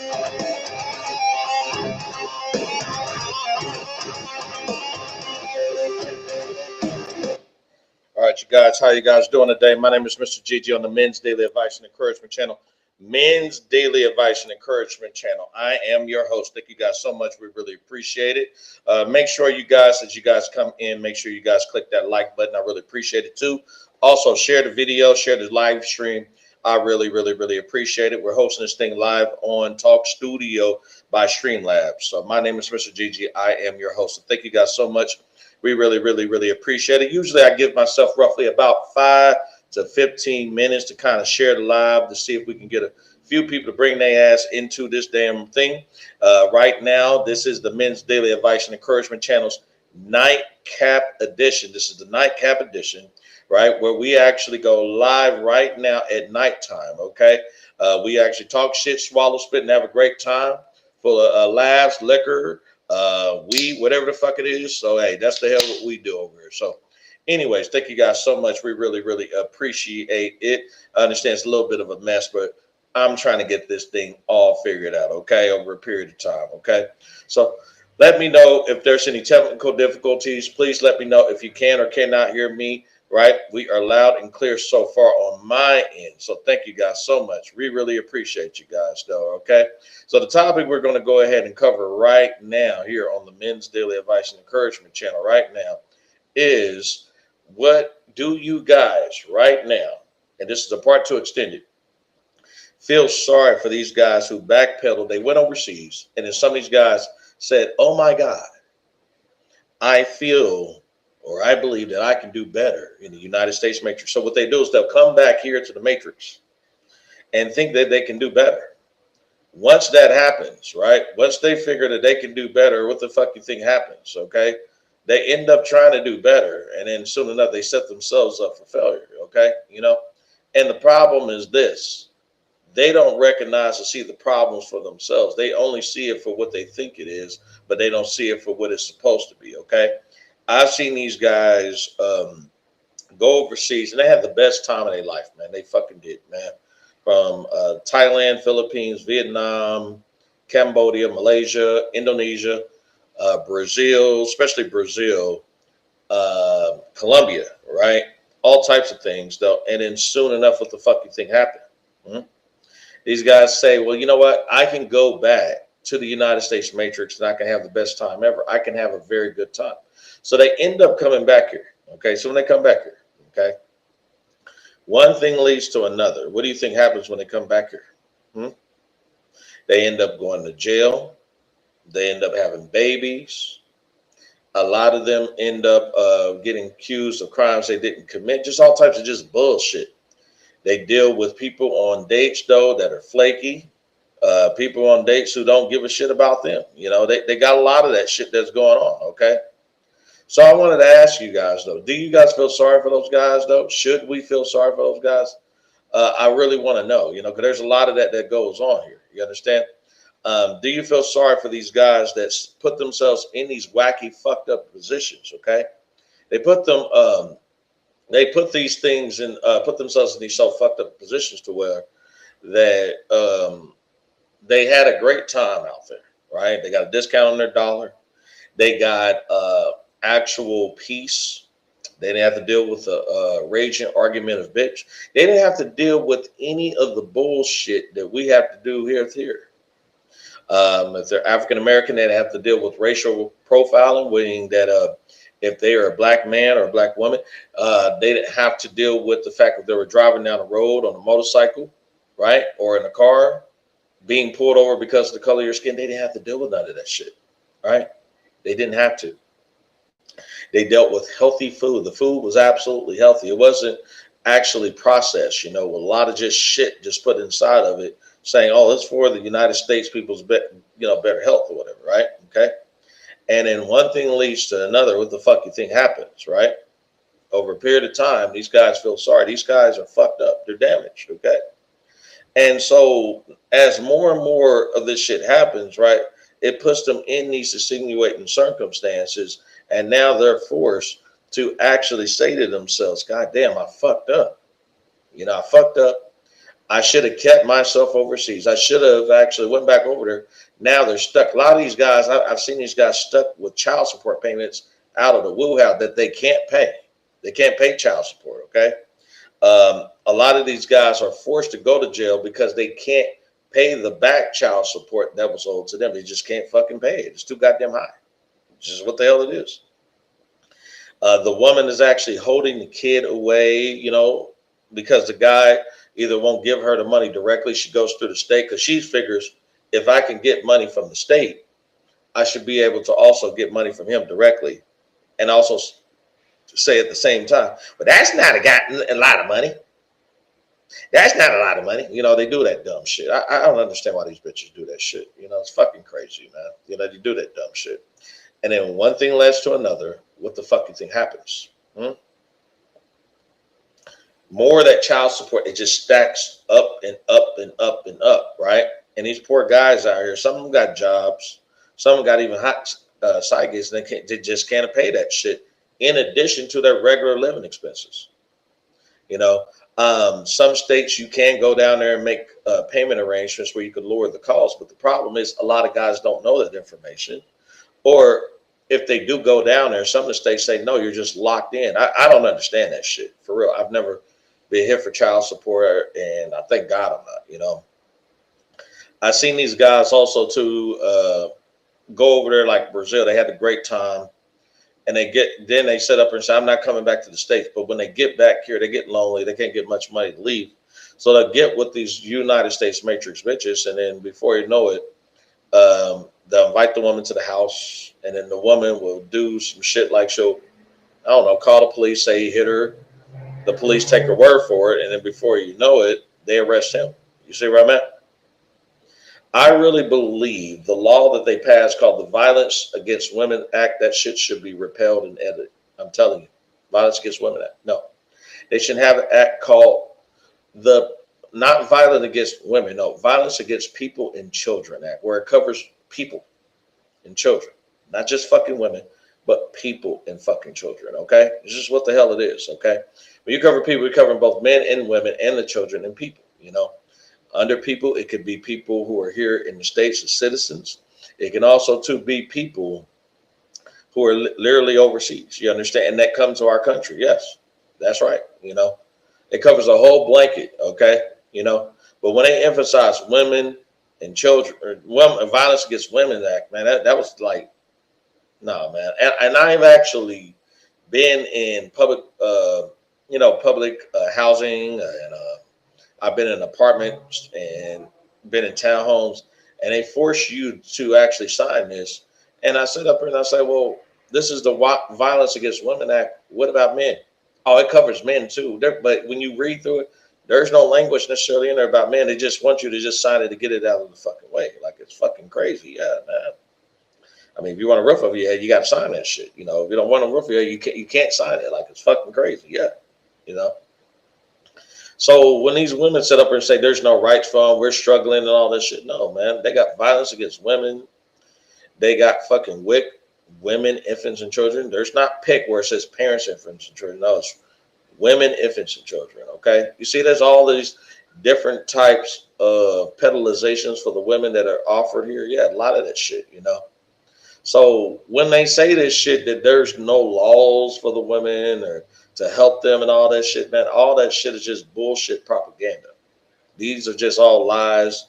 All right, you guys, how you guys doing today? My name is Mr. Gigi on the Men's Daily Advice and Encouragement Channel. Men's Daily Advice and Encouragement Channel. I am your host. Thank you guys so much. We really appreciate it. Make sure you guys, as you guys come in, make sure you guys click that like button. I really appreciate it too. Also, share the video, share the live stream. I really, really, really appreciate it. We're hosting this thing live on Talk Studio by Streamlabs. So my name is Mr. Gigi. I am your host. So thank you guys so much. We really, really, really appreciate it. Usually I give myself roughly about 5 to 15 minutes to kind of share the live to see if we can get a few people to bring their ass into this damn thing. Right now, this is the Men's Daily Advice and Encouragement Channel's Nightcap Edition. This is the Nightcap Edition, right, where we actually go live right now at nighttime, okay? We actually talk shit, swallow, spit, and have a great time full of laughs, liquor, weed, whatever the fuck it is. So, hey, that's the hell what we do over here. So, anyways, thank you guys so much. We really, really appreciate it. I understand it's a little bit of a mess, but I'm trying to get this thing all figured out, okay, over a period of time, okay? So, let me know if there's any technical difficulties. Please let me know if you can or cannot hear me, right? We are loud and clear so far on my end. So thank you guys so much. We really appreciate you guys, though, okay? So the topic we're going to go ahead and cover right now here on the Men's Daily Advice and Encouragement Channel right now is, what do you guys right now, and this is a part 2 extended, feel sorry for these guys who backpedaled? They went overseas, and then some of these guys said, oh my God, I feel or I believe that I can do better in the United States Matrix. So what they do is they'll come back here to the Matrix and think that they can do better. Once that happens, right? Once they figure that they can do better, what the fuck you think happens, okay? They end up trying to do better, and then soon enough they set themselves up for failure, okay? You know? And the problem is this. They don't recognize or see the problems for themselves. They only see it for what they think it is, but they don't see it for what it's supposed to be, okay? I've seen these guys go overseas, and they had the best time of their life, man. They fucking did, man. From Thailand, Philippines, Vietnam, Cambodia, Malaysia, Indonesia, Brazil, especially Brazil, Colombia, right? All types of things, though. And then soon enough, what the fuck you think happened? These guys say, well, you know what? I can go back to the United States Matrix and I can have the best time ever. I can have a very good time. So they end up coming back here. Okay. So when they come back here, okay, one thing leads to another. What do you think happens when they come back here? They end up going to jail. They end up having babies. A lot of them end up getting accused of crimes they didn't commit. Just all types of just bullshit. They deal with people on dates, though, that are flaky. People on dates who don't give a shit about them. You know, they got a lot of that shit that's going on, okay? So I wanted to ask you guys, though, do you guys feel sorry for those guys, though? Should we feel sorry for those guys? I really want to know, you know, because there's a lot of that goes on here. You understand? Do you feel sorry for these guys that put themselves in these wacky, fucked up positions, okay? They put these things in, put themselves in these so fucked up positions to where that they had a great time out there, right? They got a discount on their dollar. They got actual peace. They didn't have to deal with a raging argument of bitch. They didn't have to deal with any of the bullshit that we have to do here. If they're African American, they have to deal with racial profiling, meaning that if they are a black man or a black woman, they didn't have to deal with the fact that they were driving down the road on a motorcycle, right, or in a car, being pulled over because of the color of your skin. They didn't have to deal with none of that shit, right? They didn't have to. They dealt with healthy food. The food was absolutely healthy. It wasn't actually processed, you know, with a lot of just shit just put inside of it, saying, oh, it's for the United States people's better health or whatever, right? Okay. And then one thing leads to another. What the fuck you think happens, right? Over a period of time, these guys feel sorry. These guys are fucked up. They're damaged, okay? And so as more and more of this shit happens, right, it puts them in these extenuating circumstances, and now they're forced to actually say to themselves, God damn, I fucked up. You know, I fucked up. I should have kept myself overseas. I should have actually went back over there. Now they're stuck. A lot of these guys, I've seen these guys stuck with child support payments out of the woo house that they can't pay. They can't pay child support, okay? A lot of these guys are forced to go to jail because they can't pay the back child support that was owed to them. They just can't fucking pay it. It's too goddamn high. Which is what the hell it is. The woman is actually holding the kid away, because the guy either won't give her the money directly. She goes through the state because she figures if I can get money from the state, I should be able to also get money from him directly and also say at the same time, but that's not a lot of money. That's not a lot of money. They do that dumb shit. I don't understand why these bitches do that shit. It's fucking crazy, man. They do that dumb shit. And then one thing leads to another. What the fucking thing happens? More of that child support, it just stacks up and up and up and up, right? And these poor guys out here, some of them got jobs, some of them got even hot side gigs, and they just can't pay that shit in addition to their regular living expenses. Some states you can go down there and make payment arrangements where you could lower the cost, but the problem is a lot of guys don't know that information. Or if they do go down there, some of the states say, no, you're just locked in. I don't understand that shit, for real. I've never been hit for child support, and I thank God I'm not, I've seen these guys also to go over there like Brazil. They had a great time. And they set up and say, I'm not coming back to the States. But when they get back here, they get lonely. They can't get much money to leave. So they'll get with these United States matrix bitches. And then before you know it, they'll invite the woman to the house. And then the woman will do some shit like she'll, I don't know, call the police, say he hit her. The police take her word for it. And then before you know it, they arrest him. You see where I'm at? I really believe the law that they passed called the Violence Against Women Act, that shit should be repealed and edited. I'm telling you, Violence Against Women Act. No, they should have an act called not Violence Against Women, no, Violence Against People and Children Act, where it covers people and children, not just fucking women, but people and fucking children, okay? This is what the hell it is, okay? When you cover people, you're covering both men and women and the children and people, Under people, it could be people who are here in the States as citizens. It can also, too, be people who are literally overseas. You understand? And that comes to our country. Yes, that's right. It covers a whole blanket, okay? But when they emphasize women and children, or Violence Against Women Act, man, that was like, no, man. And I've actually been in public, public housing and I've been in apartments and been in townhomes, and they force you to actually sign this. And I sit up here and I say, well, this is the Violence Against Women Act. What about men? Oh, it covers men too. But when you read through it, there's no language necessarily in there about men. They just want you to just sign it to get it out of the fucking way. Like, it's fucking crazy. Yeah, man. I mean, if you want a roof over your head, you got to sign that shit. If you don't want a roof over your head, you can't sign it. Like, it's fucking crazy. Yeah, So when these women sit up and say there's no rights for them, we're struggling and all that shit, no, man. They got violence against women. They got fucking WIC, women, infants, and children. There's not PIC where it says parents, infants, and children. No, it's women, infants, and children, okay? You see, there's all these different types of pedalizations for the women that are offered here. Yeah, a lot of that shit, So when they say this shit that there's no laws for the women or to help them and all that shit, man, all that shit is just bullshit propaganda. These are just all lies,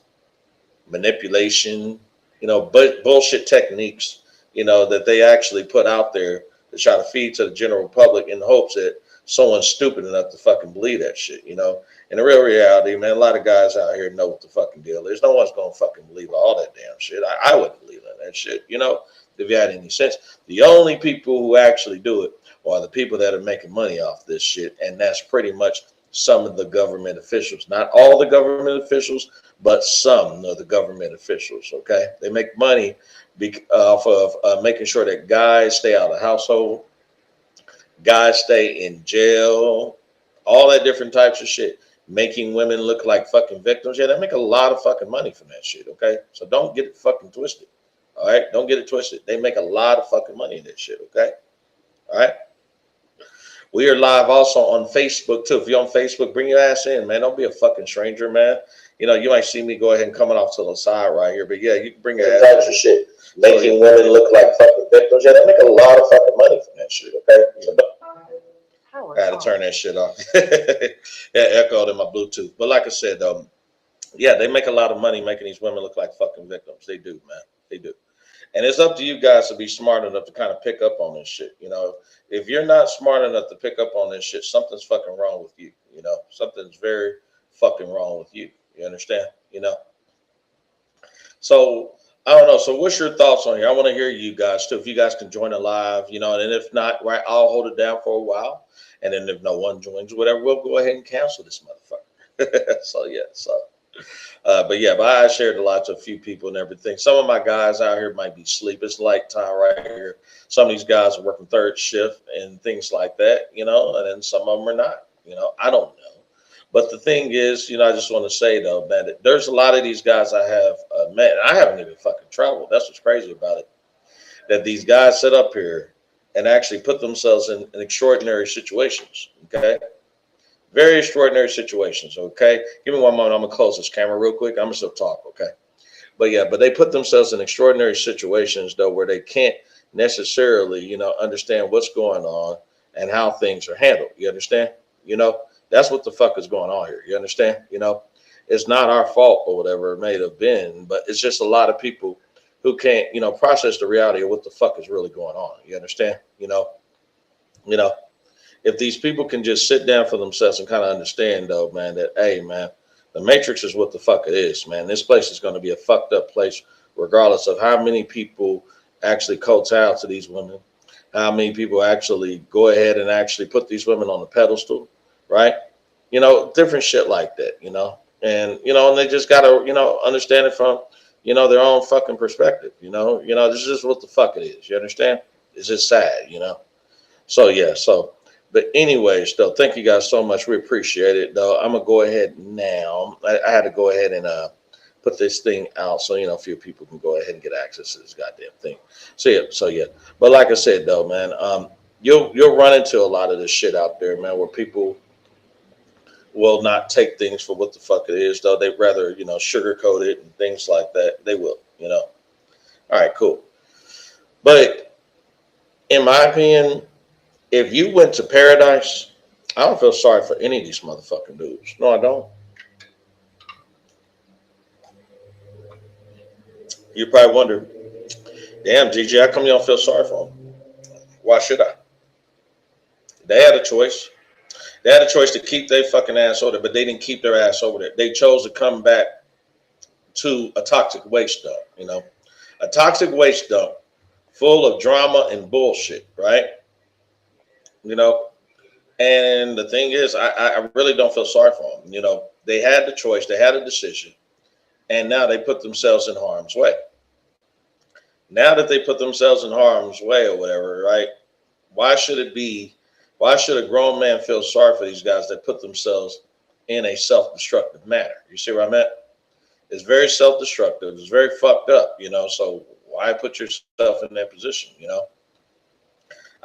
manipulation, bullshit techniques, that they actually put out there to try to feed to the general public in the hopes that someone's stupid enough to fucking believe that shit, In the real reality, man, a lot of guys out here know what the fucking deal is. No one's going to fucking believe all that damn shit. I wouldn't believe in that shit, if you had any sense. The only people who actually do it are the people that are making money off this shit. And that's pretty much some of the government officials. Not all the government officials, but some of the government officials, okay? They make money off of making sure that guys stay out of the household, guys stay in jail, all that different types of shit. Making women look like fucking victims. Yeah, they make a lot of fucking money from that shit, okay? So don't get it fucking twisted, all right? Don't get it twisted. They make a lot of fucking money in this shit, okay? All right? We are live also on Facebook too. If you're on Facebook, bring your ass in, man. Don't be a fucking stranger, man. You know, you might see me go ahead and coming off to the side right here, but yeah, you can bring your ass in. Shit. Making women look like fucking victims. Yeah, they make a lot of fucking money from that shit, okay? So, I had to turn that shit off. It echoed in my Bluetooth. But like I said, yeah, they make a lot of money making these women look like fucking victims. They do, man. They do. And it's up to you guys to be smart enough to kind of pick up on this shit. You know, if you're not smart enough to pick up on this shit, something's fucking wrong with you. You know, something's very fucking wrong with you. You understand? You know. So I don't know. So what's your thoughts on here? I want to hear you guys too. If you guys can join it live, you know, and if not, right, I'll hold it down for a while. And then if no one joins, whatever, we'll go ahead and cancel this motherfucker. So yeah, so. But I shared a lot to a few people and everything. Some of my guys out here might be asleep. It's light time right here. Some of these guys are working third shift and things like that, you know, and then some of them are not, you know, I don't know. But the thing is, you know, I just want to say though, man, that there's a lot of these guys I have met. And I haven't even fucking traveled. That's what's crazy about it. That these guys sit up here and actually put themselves in extraordinary situations. Okay. Very extraordinary situations, okay? Give me one moment. I'm going to close this camera real quick. I'm going to still talk, okay? But they put themselves in extraordinary situations, though, where they can't necessarily, you know, understand what's going on and how things are handled. You understand? You know, that's what the fuck is going on here. You understand? You know, it's not our fault or whatever it may have been, but it's just a lot of people who can't, you know, process the reality of what the fuck is really going on. You understand? You know. If these people can just sit down for themselves and kind of understand, though, man, that, hey, man, the Matrix is what the fuck it is, man. This place is going to be a fucked up place, regardless of how many people actually kowtow to these women, how many people actually go ahead and actually put these women on the pedestal, right? You know, different shit like that, you know, and they just got to, you know, understand it from, you know, their own fucking perspective, you know, this is just what the fuck it is. You understand? It's just sad, you know? So, yeah, so. But anyways, though, thank you guys so much. We appreciate it, though. I'm gonna go ahead now. I had to go ahead and put this thing out so a few people can go ahead and get access to this goddamn thing. So yeah. But like I said, though, man, you'll run into a lot of this shit out there, man, where people will not take things for what the fuck it is, though. They'd rather sugarcoat it and things like that. They will, All right, cool. But in my opinion, if you went to paradise, I don't feel sorry for any of these motherfucking dudes. No, I don't. You probably wonder, damn, GG, how come you don't feel sorry for them? Why should I? They had a choice. They had a choice to keep their fucking ass over there, but they didn't keep their ass over there. They chose to come back to a toxic waste dump, a toxic waste dump full of drama and bullshit, right? And the thing is, I really don't feel sorry for them. They had the choice, they had a decision, and now they put themselves in harm's way. Now that they put themselves in harm's way or whatever, right? Why should a grown man feel sorry for these guys that put themselves in a self-destructive manner? You see where I'm at? It's very self-destructive. It's very fucked up, so why put yourself in that position,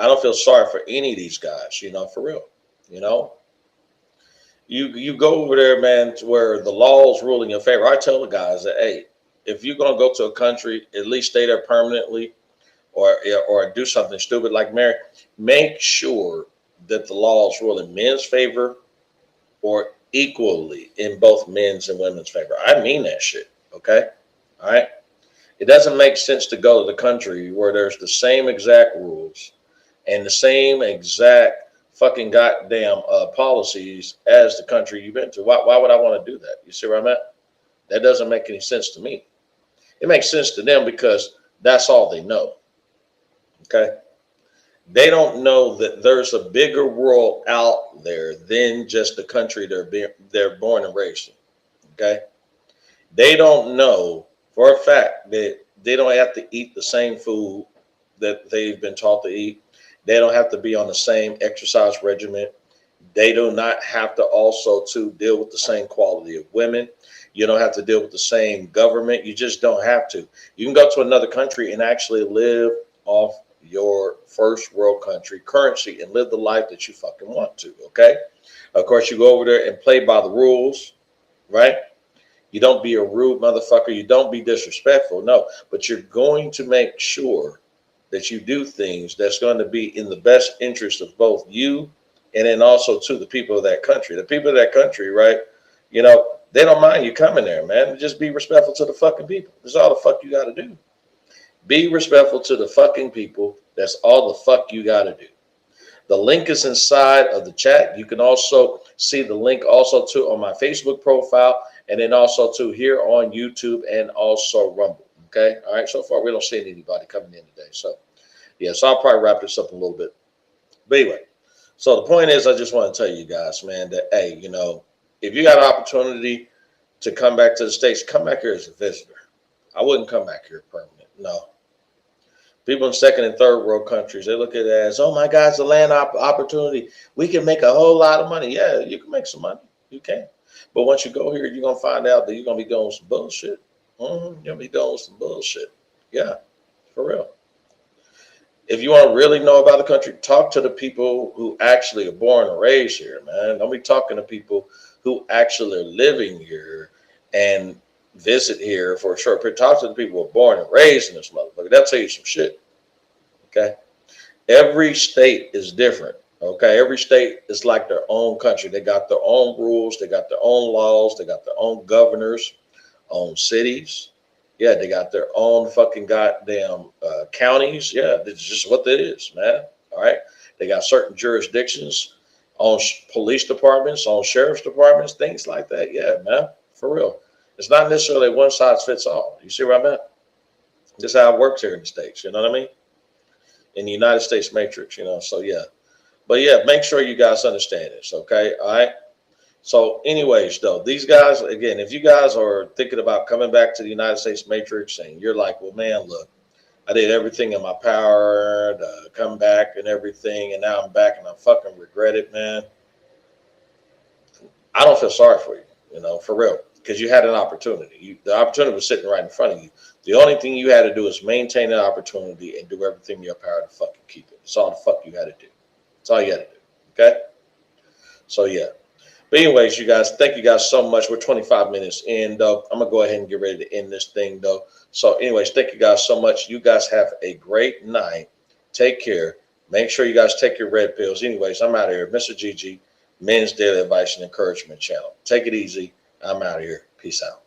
I don't feel sorry for any of these guys, for real. You go over there, man, to where the laws rule in your favor. I tell the guys that, hey, if you're gonna go to a country, at least stay there permanently, or do something stupid like marry. Make sure that the laws rule in men's favor or equally in both men's and women's favor. I mean that shit. Okay, all right. It doesn't make sense to go to the country where there's the same exact rules and the same exact fucking goddamn policies as the country you've been to. Why would I want to do that? You see where I'm at? That doesn't make any sense to me. It makes sense to them because that's all they know. Okay? They don't know that there's a bigger world out there than just the country they're born and raised in. Okay? They don't know for a fact that they don't have to eat the same food that they've been taught to eat. They don't have to be on the same exercise regimen. They do not have to also to deal with the same quality of women. You don't have to deal with the same government. You just don't have to. You can go to another country and actually live off your first world country currency and live the life that you fucking want to. Okay. Of course, you go over there and play by the rules, right? You don't be a rude motherfucker. You don't be disrespectful. No, but you're going to make sure that you do things that's going to be in the best interest of both you and then also to the people of that country. The people of that country, right? You know, they don't mind you coming there, man. Just be respectful to the fucking people. That's all the fuck you got to do. Be respectful to the fucking people. That's all the fuck you got to do. The link is inside of the chat. You can also see the link also too on my Facebook profile and then also too here on YouTube and also Rumble. Okay. All right. So far, we don't see anybody coming in today. So, yeah. So I'll probably wrap this up a little bit. But anyway, so the point is, I just want to tell you guys, man, that, hey, you know, if you got an opportunity to come back to the States, come back here as a visitor. I wouldn't come back here permanent. No. People in second and third world countries, they look at it as, oh my God, it's a land opportunity. We can make a whole lot of money. Yeah, you can make some money. You can. But once you go here, you're going to find out that you're going to be doing some bullshit. You're going to be doing some bullshit. Yeah, for real. If you want to really know about the country, talk to the people who actually are born and raised here, man. Don't be talking to people who actually are living here and visit here for a short period. Talk to the people who are born and raised in this motherfucker. They'll tell you some shit. Okay. Every state is different. Okay. Every state is like their own country. They got their own rules. They got their own laws. They got their own governors, own cities. Yeah. They got their own fucking goddamn counties. Yeah. It's just what it is, man. All right. They got certain jurisdictions, on police departments, on sheriff's departments, things like that. Yeah, man. For real. It's not necessarily one size fits all. You see where I'm at? This is how it works here in the States. You know what I mean? In the United States matrix, you know. So, yeah. But, yeah, make sure you guys understand this, okay? All right? So, anyways, though, these guys, again, if you guys are thinking about coming back to the United States matrix and you're like, well, man, look, I did everything in my power to come back and everything, and now I'm back and I fucking regret it, man. I don't feel sorry for you, you know, for real. Because you had an opportunity. The opportunity was sitting right in front of you. The only thing you had to do is maintain that opportunity and do everything in your power to fucking keep it. That's all the fuck you had to do. That's all you had to do. Okay? So, yeah. But anyways, you guys, thank you guys so much. We're 25 minutes in, though. I'm going to go ahead and get ready to end this thing, though. So, anyways, thank you guys so much. You guys have a great night. Take care. Make sure you guys take your red pills. Anyways, I'm out of here. Mr. GG, Men's Daily Advice and Encouragement Channel. Take it easy. I'm out of here. Peace out.